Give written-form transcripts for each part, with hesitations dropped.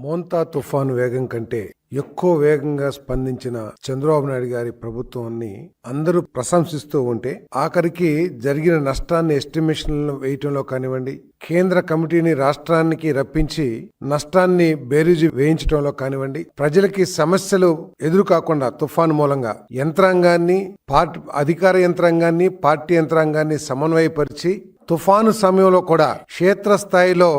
మోంతా తుఫాను వేగం కంటే ఎక్కువ వేగంగా స్పందించిన చంద్రబాబు నాయుడు గారి ప్రభుత్వాన్ని అందరూ ప్రశంసిస్తూ ఉంటే ఆఖరికి జరిగిన నష్టాన్ని ఎస్టిమేషన్లు వేయటంలో కానివ్వండి, కేంద్ర కమిటీని రాష్ట్రానికి రప్పించి నష్టాన్ని బేరీజు వేయించడంలో కానివ్వండి, ప్రజలకి సమస్యలు ఎదురు కాకుండా తుఫాను మూలంగా యంత్రాంగాన్ని, అధికార యంత్రాంగాన్ని, పార్టీ యంత్రాంగాన్ని సమన్వయపరిచి తుఫాను సమయంలో కూడా క్షేత్రస్థాయిలో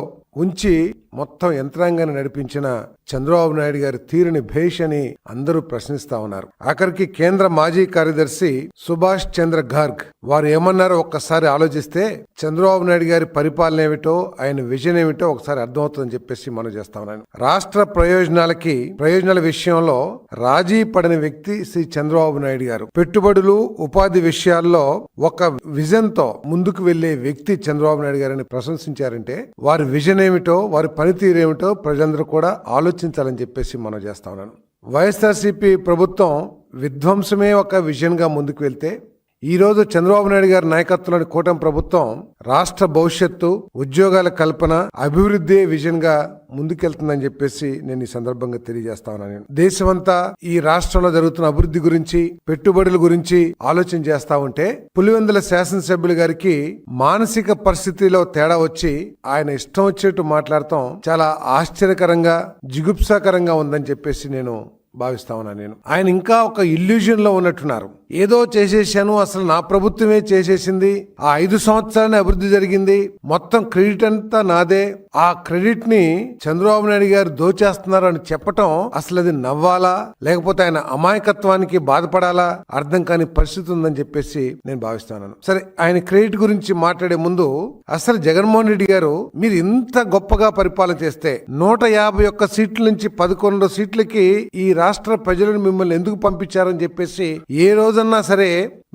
ఉంచి మొత్తం యంత్రాంగాన్ని నడిపించిన చంద్రబాబు నాయుడు గారి తీరుని భేష్ అని అందరూ ప్రశ్నిస్తా ఉన్నారు. ఆఖరికి కేంద్ర మాజీ కార్యదర్శి సుభాష్ చంద్ర గార్గ్ వారు ఏమన్నారో ఒక్కసారి ఆలోచిస్తే చంద్రబాబు నాయుడు గారి పరిపాలన ఏమిటో, ఆయన విజన్ ఏమిటో ఒకసారి అర్థమవుతుందని చెప్పేసి మనం చేస్తా ఉన్నాను. రాష్ట్ర ప్రయోజనాల విషయంలో రాజీ పడని వ్యక్తి శ్రీ చంద్రబాబు నాయుడు గారు. పెట్టుబడులు, ఉపాధి విషయాల్లో ఒక విజన్ తో ముందుకు వెళ్లే వ్యక్తి చంద్రబాబు నాయుడు గారిని ప్రశంసించారంటే వారి విజన్ ఏమిటో, వారి పనితీరు ఏమిటో ప్రజలందరూ కూడా ఆలోచించాలని చెప్పేసి మనం చేస్తా ఉన్నాను. వైఎస్ఆర్సీపీ ప్రభుత్వం విధ్వంసమే ఒక విజన్ గా ముందుకు వెళ్తే ఈ రోజు చంద్రబాబు నాయుడు గారి నాయకత్వంలోని కూటమి ప్రభుత్వం రాష్ట్ర భవిష్యత్తు, ఉద్యోగాల కల్పన, అభివృద్ధి విజన్ గా ముందుకెళ్తుందని చెప్పేసి నేను ఈ సందర్భంగా తెలియజేస్తా ఉన్నాను. దేశమంతా ఈ రాష్ట్రంలో జరుగుతున్న అభివృద్ధి గురించి, పెట్టుబడుల గురించి ఆలోచన చేస్తా ఉంటే పులివెందుల శాసనసభ్యులు గారికి మానసిక పరిస్థితిలో తేడా వచ్చి ఆయన ఇష్టం వచ్చేట్టు మాట్లాడటం చాలా ఆశ్చర్యకరంగా, జిగుప్సాకరంగా ఉందని చెప్పేసి నేను భావిస్తా ఉన్నాను. ఆయన ఇంకా ఒక ఇల్యూజన్ లో ఉన్నట్టున్నారు. ఏదో చేసేసాను, అసలు నా ప్రభుత్వమే చేసేసింది, ఆ 5 సంవత్సరాలనే అభివృద్ధి జరిగింది, మొత్తం క్రెడిట్ అంతా నాదే, ఆ క్రెడిట్ ని చంద్రబాబు నాయుడు గారు దోచేస్తున్నారు అని చెప్పటం అసలు అది నవ్వాలా లేకపోతే ఆయన అమాయకత్వానికి బాధపడాలా అర్థం కాని పరిస్థితి ఉందని చెప్పేసి నేను భావిస్తున్నాను. సరే, ఆయన క్రెడిట్ గురించి మాట్లాడే ముందు అసలు జగన్మోహన్ రెడ్డి గారు మీరు ఇంత గొప్పగా పరిపాలన చేస్తే 151 సీట్ల నుంచి 11 సీట్లకి ఈ రాష్ట్ర ప్రజలను మిమ్మల్ని ఎందుకు పంపించారని చెప్పేసి ఏ రోజన్నా సరే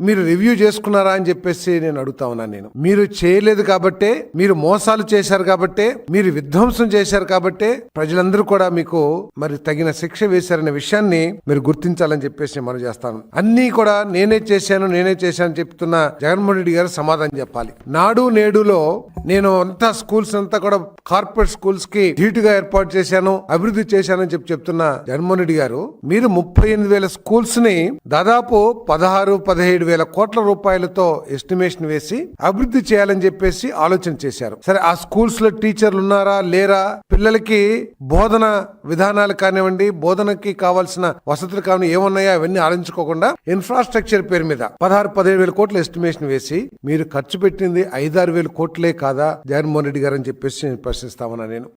మీరు రివ్యూ చేసుకున్నారా అని చెప్పేసి నేను అడుగుతా ఉన్నాను. మీరు చేయలేదు కాబట్టే, మీరు మోసాలు చేశారు కాబట్టే, మీరు విధ్వంసం చేశారు కాబట్టే ప్రజలందరూ కూడా మీకు మరి తగిన శిక్ష వేశారనే విషయాన్ని మీరు గుర్తించాలని చెప్పేసి మనం చేస్తాను. అన్నీ కూడా నేనే చేశాను చెప్తున్న జగన్మోహన్ రెడ్డి గారు సమాధానం చెప్పాలి. నాడు నేడులో నేను అంతా స్కూల్స్ అంతా కూడా కార్పొరేట్ స్కూల్స్ కి ధీటుగా ఏర్పాటు చేశాను, అభివృద్ధి చేశానని చెప్తున్న జగన్మోహన్ రెడ్డి గారు మీరు 38,000 స్కూల్స్ ని దాదాపు 16-17,000 కోట్ల రూపాయలతో ఎస్టిమేషన్ వేసి అభివృద్ధి చేయాలని చెప్పేసి ఆలోచన చేశారు. సరే, ఆ స్కూల్స్ లో టీచర్లు ఉన్నారా లేరా, పిల్లలకి బోధన విధానాలు కానివ్వండి, బోధనకి కావాల్సిన వసతులు కాని ఏమున్నాయా అవన్నీ ఆలోచించుకోకుండా ఇన్ఫ్రాస్ట్రక్చర్ పేరు మీద 16-17,000 కోట్ల ఎస్టిమేషన్ వేసి మీరు ఖర్చు పెట్టింది 5-6 వేల కోట్లే కాదా జగన్మోహన్ రెడ్డి గారు అని చెప్పేసి నేను ప్రశ్నిస్తా ఉన్నా నేను.